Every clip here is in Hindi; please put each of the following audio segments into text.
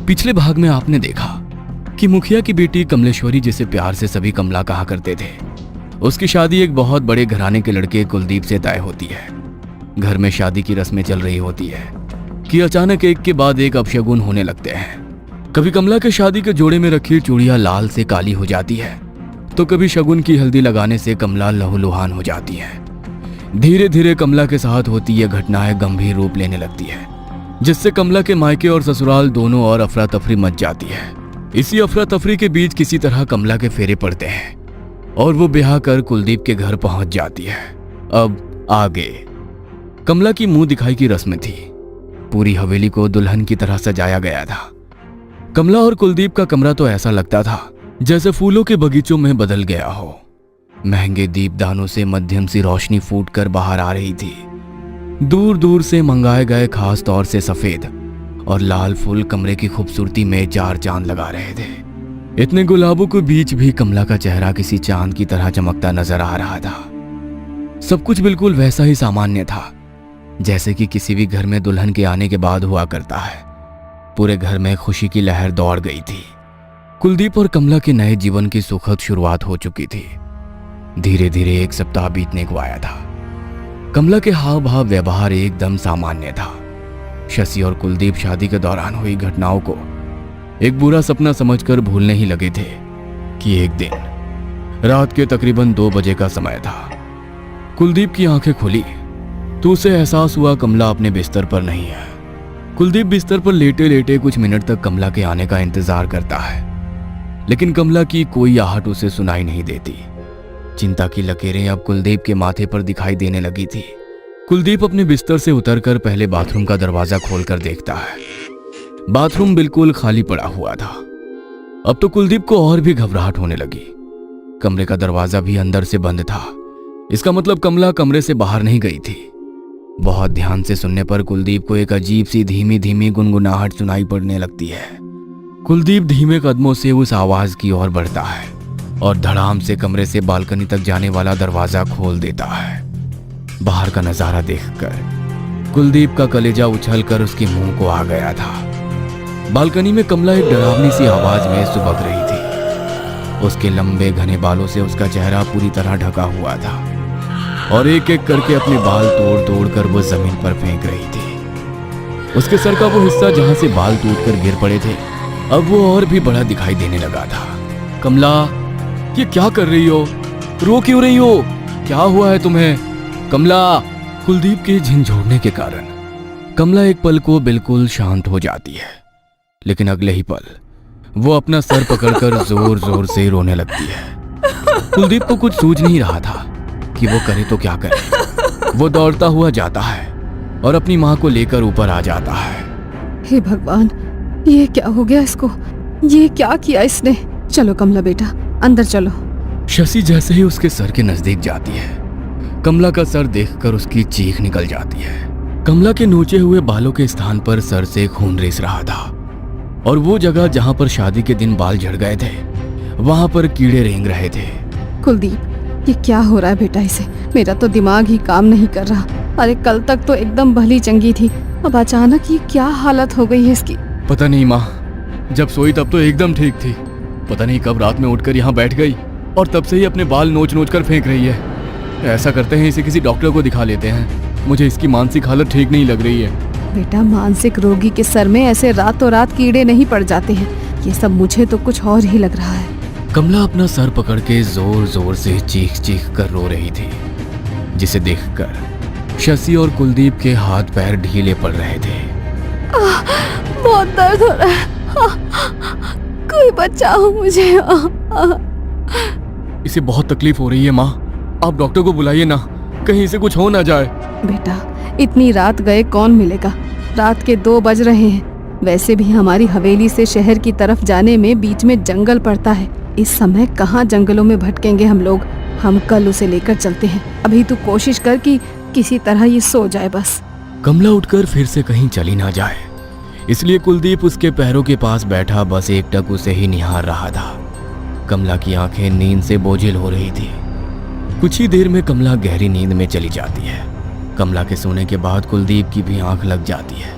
पिछले भाग में आपने देखा कि मुखिया की बेटी कमलेश्वरी, जिसे प्यार से सभी कमला कहा करते थे, उसकी शादी एक बहुत बड़े घराने के लड़के कुलदीप से तय होती है। घर में शादी की रस्में चल रही होती है कि अचानक एक के बाद एक अपशगुन होने लगते हैं। कभी कमला के शादी के जोड़े में रखी चूड़ियां लाल से काली हो जाती है, तो कभी शगुन की हल्दी लगाने से कमला लहूलुहान हो जाती है। धीरे धीरे कमला के साथ होती यह घटनाएं गंभीर रूप लेने लगती है, जिससे कमला के मायके और ससुराल दोनों और अफरा तफरी मच जाती है। इसी अफरा तफरी के बीच किसी तरह कमला के फेरे पड़ते हैं और वो ब्याह कर कुलदीप के घर पहुंच जाती है। अब आगे कमला की मुंह दिखाई की रस्म थी। पूरी हवेली को दुल्हन की तरह सजाया गया था। कमला और कुलदीप का कमरा तो ऐसा लगता था जैसे फूलों के बगीचों में बदल गया हो। महंगे दीपदानों से मध्यम सी रोशनी फूटकर बाहर आ रही थी। दूर दूर से मंगाए गए खास तौर से सफेद और लाल फूल कमरे की खूबसूरती में चार चांद लगा रहे थे। इतने गुलाबों के बीच भी कमला का चेहरा किसी चांद की तरह चमकता नजर आ रहा था। सब कुछ बिल्कुल वैसा ही सामान्य था जैसे कि किसी भी घर में दुल्हन के आने के बाद हुआ करता है। पूरे घर में खुशी की लहर दौड़ गई थी। कुलदीप और कमला के नए जीवन की सुखद शुरुआत हो चुकी थी। धीरे धीरे एक सप्ताह बीतने को आया था। कमला के हाव भाव व्यवहार एकदम सामान्य था। शशि और कुलदीप शादी के दौरान हुई घटनाओं को एक बुरा सपना समझकर भूलने ही लगे थे कि एक दिन रात के तकरीबन 2 बजे का समय था। कुलदीप की आंखें खुली तो उसे एहसास हुआ कमला अपने बिस्तर पर नहीं है। कुलदीप बिस्तर पर लेटे लेटे कुछ मिनट तक कमला के आने का इंतजार करता है, लेकिन कमला की कोई आहट उसे सुनाई नहीं देती। चिंता की लकीरें अब कुलदीप के माथे पर दिखाई देने लगी थी। कुलदीप अपने बिस्तर से उतरकर पहले बाथरूम का दरवाजा खोलकर देखता है। बाथरूम बिल्कुल खाली पड़ा हुआ था। अब तो कुलदीप को और भी घबराहट होने लगी। कमरे का दरवाजा भी अंदर से बंद था। इसका मतलब कमला कमरे से बाहर नहीं गई थी। बहुत ध्यान से सुनने पर कुलदीप को एक अजीब सी धीमी धीमी गुनगुनाहट सुनाई पड़ने लगती है। कुलदीप धीमे कदमों से उस आवाज की ओर बढ़ता है और धड़ाम से कमरे से बालकनी तक जाने वाला दरवाजा खोल देता है। बाहर का नजारा देखकर कुलदीप का कलेजा उछलकर उसके मुंह को आ गया था। बालकनी में कमला एक डरावनी सी आवाज में सुबक रही थी। उसके लंबे घने बालों से उसका चेहरा पूरी तरह ढका हुआ था और एक एक करके अपने बाल तोड़ तोड़ कर वो जमीन पर फेंक रही थी। उसके सर का वो हिस्सा जहां से बाल टूटकर गिर पड़े थे, अब वो और भी बड़ा दिखाई देने लगा था। कमला, ये क्या कर रही हो? रो क्यों रही हो? क्या हुआ है तुम्हें? कमला। कुलदीप के झिंझोड़ने के कारण कमला एक पल को बिल्कुल शांत हो जाती है, लेकिन अगले ही पल वो अपना सर पकड़कर जोर जोर से रोने लगती है। कुलदीप को कुछ सूझ नहीं रहा था कि वो करे तो क्या करे। वो दौड़ता हुआ जाता है और अपनी माँ को लेकर ऊपर आ जाता है। हे भगवान, ये क्या हो गया इसको? ये क्या किया इसने? चलो कमला बेटा, अंदर चलो। शशि जैसे ही उसके सर के नजदीक जाती है, कमला का सर देखकर उसकी चीख निकल जाती है। कमला के नोचे हुए बालों के स्थान पर सर से खून रिस रहा था और वो जगह जहां पर शादी के दिन बाल झड़ गए थे, वहां पर कीड़े रेंग रहे थे। कुलदीप, ये क्या हो रहा है बेटा इसे? मेरा तो दिमाग ही काम नहीं कर रहा। अरे कल तक तो एकदम भली चंगी थी, अब अचानक ये क्या हालत हो गई है इसकी? पता नहीं माँ, जब सोई तब तो एकदम ठीक थी। पता नहीं कब रात में उठकर यहाँ बैठ गई और तब से ही अपने बाल नोच नोच कर फेंक रही है। ऐसा करते हैं, इसे किसी डॉक्टर को दिखा लेते हैं। मुझे इसकी मानसिक हालत ठीक नहीं लग रही है। बेटा, मानसिक रोगी के सर में ऐसे रातों रात कीड़े नहीं पड़ जाते हैं। ये सब मुझे तो कुछ और ही लग रहा है। कमला अपना सर पकड़ के जोर जोर से चीख चीख कर रो रही थी, जिसे देखकर शशि और कुलदीप के हाथ पैर ढीले पड़ रहे थे। बहुत दर्द हो रहा है। कोई बचाओ मुझे। इसे बहुत तकलीफ हो रही है माँ, आप डॉक्टर को बुलाइए ना, कहीं इसे कुछ हो ना जाए। बेटा, इतनी रात गए कौन मिलेगा? रात के 2 बज रहे हैं। वैसे भी हमारी हवेली से शहर की तरफ जाने में बीच में जंगल पड़ता है। इस समय कहाँ जंगलों में भटकेंगे हम लोग। हम कल उसे लेकर चलते हैं। अभी तू कोशिश कर कि किसी तरह ये सो जाए बस। कमला उठकर फिर से कहीं चली ना जाए, इसलिए कुलदीप उसके पैरों के पास बैठा बस एकटक उसे ही निहार रहा था। कमला की आंखें नींद से बोझिल हो रही थी। कुछ ही देर में कमला गहरी नींद में चली जाती है। कमला के सोने के बाद कुलदीप की भी आंख लग जाती है।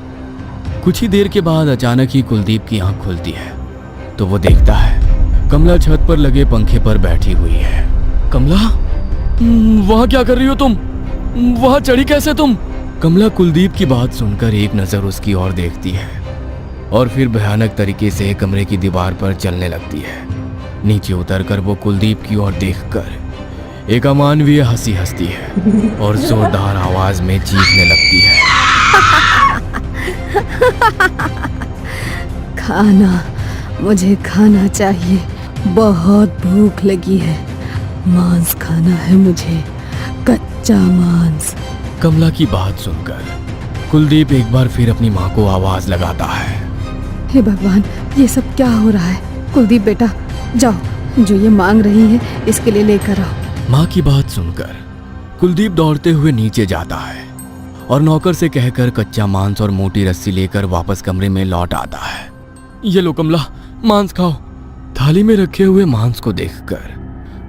कुछ ही देर के बाद अचानक ही कुलदीप की आंख खुलती है तो वो देखता है कमला छत पर लगे पंखे पर बैठी हुई है। कमला, वहां क्या कर रही हो तुम? वहां चढ़ी कैसे तुम? कमला कुलदीप की बात सुनकर एक नजर उसकी ओर देखती है और फिर भयानक तरीके से कमरे की दीवार पर चलने लगती है। नीचे उतरकर वो कुलदीप की ओर देखकर एक अमानवीय हंसी हंसती है और जोरदार आवाज में चीखने लगती है। खाना, मुझे खाना चाहिए, बहुत भूख लगी है। मांस खाना है मुझे, कच्चा मांस। कमला की बात सुनकर कुलदीप एक बार फिर अपनी माँ को आवाज लगाता है। हे भगवान, ये सब क्या हो रहा है? कुलदीप बेटा, जाओ, जो ये मांग रही है इसके लिए लेकर आओ। माँ की बात सुनकर कुलदीप दौड़ते हुए नीचे जाता है और नौकर से कहकर कच्चा मांस और मोटी रस्सी लेकर वापस कमरे में लौट आता है। ये लो कमला, मांस खाओ। थाली में रखे हुए मांस को देखकर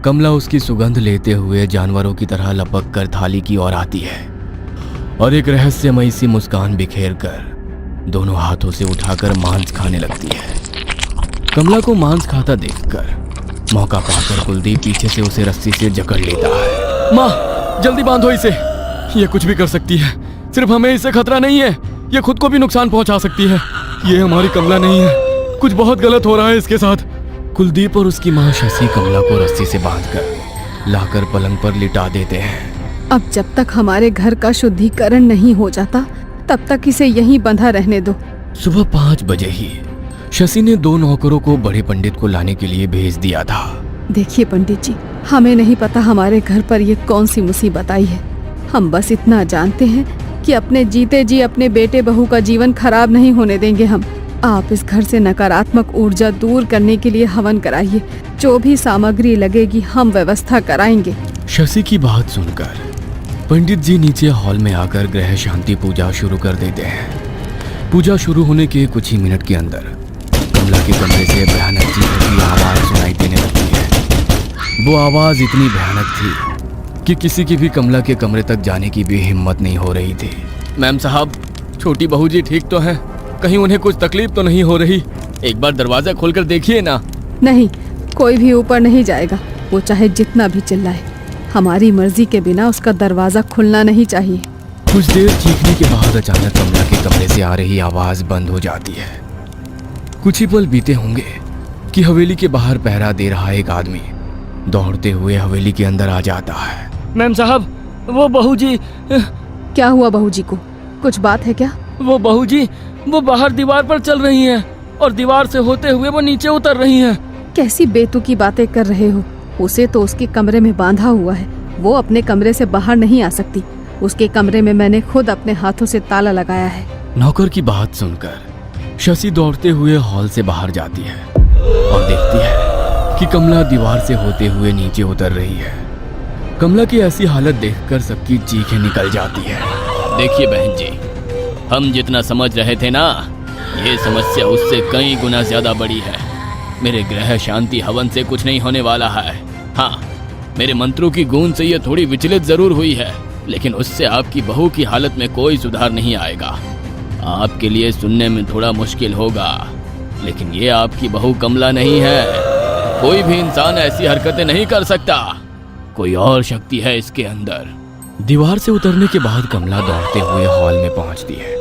कमला उसकी सुगंध लेते हुए जानवरों की तरह लपक कर थाली की ओर आती है और एक रहस्यमयी सी मुस्कान बिखेर कर दोनों हाथों से उठाकर मांस खाने लगती है। कमला को मांस खाता देखकर मौका पाकर कुलदीप पीछे से उसे रस्सी से जकड़ लेता है। माँ, जल्दी बांधो इसे, ये कुछ भी कर सकती है। सिर्फ हमें इससे खतरा नहीं है, ये खुद को भी नुकसान पहुंचा सकती है। ये हमारी कमला नहीं है, कुछ बहुत गलत हो रहा है इसके साथ। कुलदीप और उसकी माँ शशि कमला को रस्सी से बांधकर लाकर पलंग पर लिटा देते हैं। अब जब तक हमारे घर का शुद्धिकरण नहीं हो जाता तब तक इसे यहीं बंधा रहने दो। सुबह 5 बजे ही शशि ने 2 नौकरों को बड़े पंडित को लाने के लिए भेज दिया था। देखिए पंडित जी, हमें नहीं पता हमारे घर पर ये कौन सी मुसीबत आई है। हम बस इतना जानते हैं कि अपने जीते जी अपने बेटे बहू का जीवन खराब नहीं होने देंगे हम। आप इस घर से नकारात्मक ऊर्जा दूर करने के लिए हवन कराइए। जो भी सामग्री लगेगी हम व्यवस्था कराएंगे। शशि की बात सुनकर पंडित जी नीचे हॉल में आकर ग्रह शांति पूजा शुरू कर देते हैं। पूजा शुरू होने के कुछ ही मिनट के अंदर कमला के कमरे से भयानक चीखों की आवाज सुनाई देने लगती है। वो आवाज इतनी भयानक थी कि किसी की भी कमला के कमरे तक जाने की भी हिम्मत नहीं हो रही थी। मैम साहब, छोटी बहू जी ठीक तो हैं? कहीं उन्हें कुछ तकलीफ तो नहीं हो रही? एक बार दरवाजा खोलकर देखिए ना। नहीं, कोई भी ऊपर नहीं जाएगा, वो चाहे जितना भी चिल्लाए। हमारी मर्जी के बिना उसका दरवाजा खुलना नहीं चाहिए। कुछ देर चीखने के बाद अचानक कमला के कमरे से आ रही आवाज बंद हो जाती है। कुछ ही पल बीते होंगे कि हवेली के बाहर पहरा दे रहा एक आदमी दौड़ते हुए हवेली के अंदर आ जाता है। मैम साहब, वो बहू जी। क्या हुआ बहू जी को? कुछ बात है क्या? वो बहू जी, वो बाहर दीवार पर चल रही हैं और दीवार से होते हुए वो नीचे उतर रही हैं। कैसी बेतुकी बातें कर रहे हो? उसे तो उसके कमरे में बांधा हुआ है, वो अपने कमरे से बाहर नहीं आ सकती। उसके कमरे में मैंने खुद अपने हाथों से ताला लगाया है। नौकर की बात सुनकर शशि दौड़ते हुए हॉल से बाहर जाती है और देखती है कि कमला दीवार से होते हुए नीचे उतर रही है। कमला की ऐसी हालत देखकर सबकी चीखें निकल जाती है। देखिए बहन जी, हम जितना समझ रहे थे ना, ये समस्या उससे कई गुना ज्यादा बड़ी है। मेरे ग्रह शांति हवन से कुछ नहीं होने वाला है। हाँ, मेरे मंत्रों की गूंज से ये थोड़ी विचलित जरूर हुई है, लेकिन उससे आपकी बहू की हालत में कोई सुधार नहीं आएगा। आपके लिए सुनने में थोड़ा मुश्किल होगा, लेकिन ये आपकी बहू कमला नहीं है। कोई भी इंसान ऐसी हरकतें नहीं कर सकता। कोई और शक्ति है इसके अंदर। दीवार से उतरने के बाद कमला दौड़ते हुए हॉल में पहुंचती है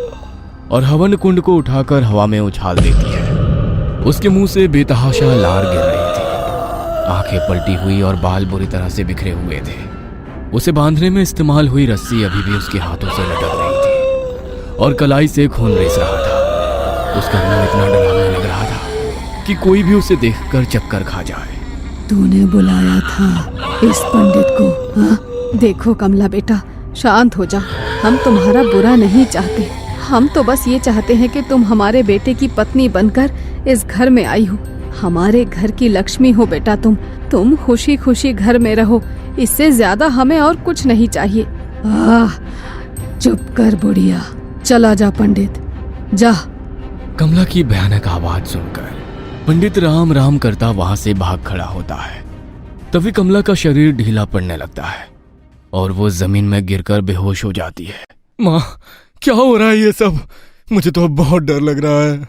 और हवन कुंड को उठाकर हवा में उछाल देती है। उसके मुंह से बेतहाशा लार गिर रही थी। आंखें पलटी हुई और बाल बुरी तरह से बिखरे हुए थे। उसे बांधने में इस्तेमाल हुई रस्सी अभी भी उसके हाथों से लटक रही थी और कलाई से खून रिस रहा था। उसका मुंह इतना डरावना लग रहा था कि कोई भी उसे देखकर चक्कर खा जाए। तूने बुलाया था इस पंडित को? हाँ? देखो कमला बेटा, शांत हो जा। हम तुम्हारा बुरा नहीं चाहते। हम तो बस ये चाहते हैं कि तुम हमारे बेटे की पत्नी बनकर इस घर में आई हो। हमारे घर की लक्ष्मी हो बेटा तुम खुशी खुशी घर में रहो। इससे ज्यादा हमें और कुछ नहीं चाहिए। चुप कर बुढ़िया, चला जा पंडित, जा। कमला की भयानक आवाज सुनकर पंडित राम राम करता वहां से भाग खड़ा होता है। तभी कमला का शरीर ढीला पड़ने लगता है और वो जमीन में गिरकर बेहोश हो जाती है। माँ, क्या हो रहा है ये सब? मुझे तो अब बहुत डर लग रहा है।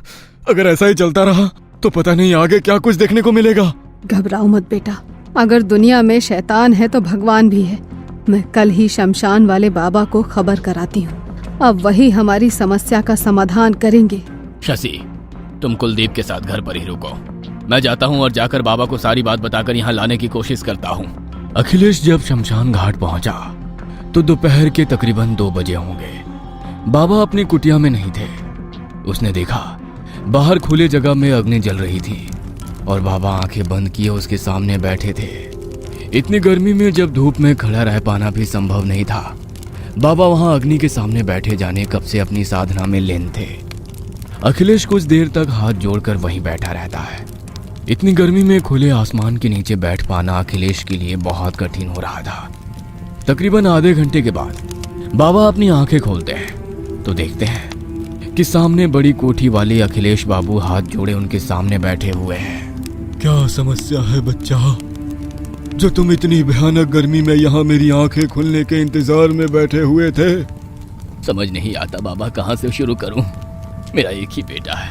अगर ऐसा ही चलता रहा तो पता नहीं आगे क्या कुछ देखने को मिलेगा। घबराओ मत बेटा, अगर दुनिया में शैतान है तो भगवान भी है। मैं कल ही शमशान वाले बाबा को खबर कराती हूँ, अब वही हमारी समस्या का समाधान करेंगे। शशि, तुम कुलदीप के साथ घर पर ही रुको। मैं जाता हूँ और जाकर बाबा को सारी बात बताकर यहाँ लाने की कोशिश करता हूँ। अखिलेश जब शमशान घाट पहुंचा तो दोपहर के तकरीबन 2 बजे होंगे। बाबा अपनी कुटिया में नहीं थे। उसने देखा बाहर खुले जगह में अग्नि जल रही थी और बाबा आंखें बंद किए उसके सामने बैठे थे। इतनी गर्मी में जब धूप में खड़ा रह पाना भी संभव नहीं था, बाबा वहां अग्नि के सामने बैठे जाने कब से अपनी साधना में लीन थे। अखिलेश कुछ देर तक हाथ जोड़कर वहीं बैठा रहता है। इतनी गर्मी में खुले आसमान के नीचे बैठ पाना अखिलेश के लिए बहुत कठिन हो रहा था। तकरीबन आधे घंटे के बाद बाबा अपनी आंखें खोलते हैं तो देखते हैं कि सामने बड़ी कोठी वाले अखिलेश बाबू हाथ जोड़े उनके सामने बैठे हुए हैं। क्या समस्या है बच्चा, जो तुम इतनी भयानक गर्मी में यहाँ मेरी आंखें खुलने के इंतजार में बैठे हुए थे? समझ नहीं आता बाबा, कहाँ से शुरू करूं। मेरा एक ही बेटा है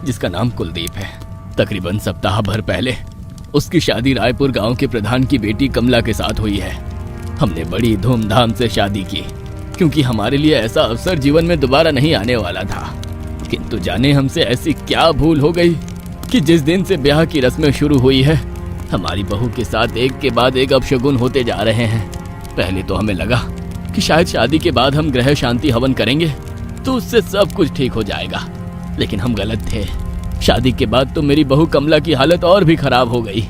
जिसका नाम कुलदीप है। तकरीबन सप्ताह भर पहले उसकी शादी रायपुर गांव के प्रधान की बेटी कमला के साथ हुई है। हमने बड़ी धूमधाम से शादी की क्योंकि हमारे लिए ऐसा अवसर जीवन में दोबारा नहीं आने वाला था। किंतु जाने हमसे ऐसी क्या भूल हो गई कि जिस दिन से ब्याह की रस्में शुरू हुई है, हमारी बहू के साथ एक के बाद एक अपशगुन होते जा रहे हैं। पहले तो हमें लगा कि शायद शादी के बाद हम ग्रह शांति हवन करेंगे तो उससे सब कुछ ठीक हो जाएगा, लेकिन हम गलत थे। शादी के बाद तो मेरी बहू कमला की हालत और भी खराब हो गई।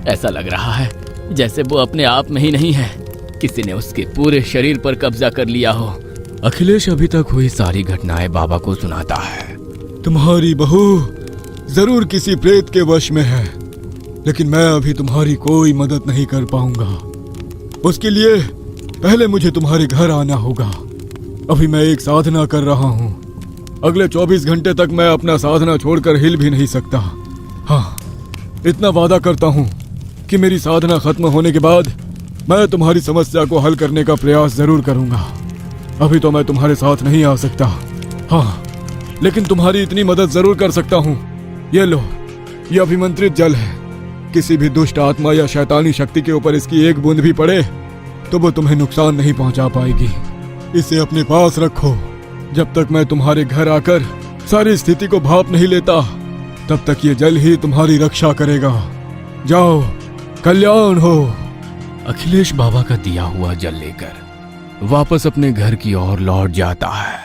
ऐसा लग रहा है जैसे वो अपने आप में ही नहीं है, किसी ने उसके पूरे शरीर पर कब्जा कर लिया हो। अखिलेश अभी तक हुई सारी घटनाएं बाबा को सुनाता है। तुम्हारी बहू जरूर किसी प्रेत के वश में है, लेकिन मैं अभी तुम्हारी कोई मदद नहीं कर पाऊंगा। उसके लिए पहले मुझे तुम्हारे घर आना होगा। अभी मैं एक साधना कर रहा हूँ। अगले 24 घंटे तक मैं अपना साधना छोड़कर हिल भी नहीं सकता। हाँ, इतना वादा करता हूँ कि मेरी साधना खत्म होने के बाद मैं तुम्हारी समस्या को हल करने का प्रयास जरूर करूंगा। अभी तो मैं तुम्हारे साथ नहीं आ सकता। हाँ, लेकिन तुम्हारी इतनी मदद जरूर कर सकता हूँ। ये लो, ये अभिमंत्रित जल है। किसी भी दुष्ट आत्मा या शैतानी शक्ति के ऊपर इसकी एक बूंद भी पड़े तो वो तुम्हें नुकसान नहीं पहुंचा पाएगी। इसे अपने पास रखो। जब तक मैं तुम्हारे घर आकर सारी स्थिति को भाप नहीं लेता, तब तक ये जल ही तुम्हारी रक्षा करेगा। जाओ, कल्याण हो। अखिलेश बाबा का दिया हुआ जल लेकर वापस अपने घर की ओर लौट जाता है।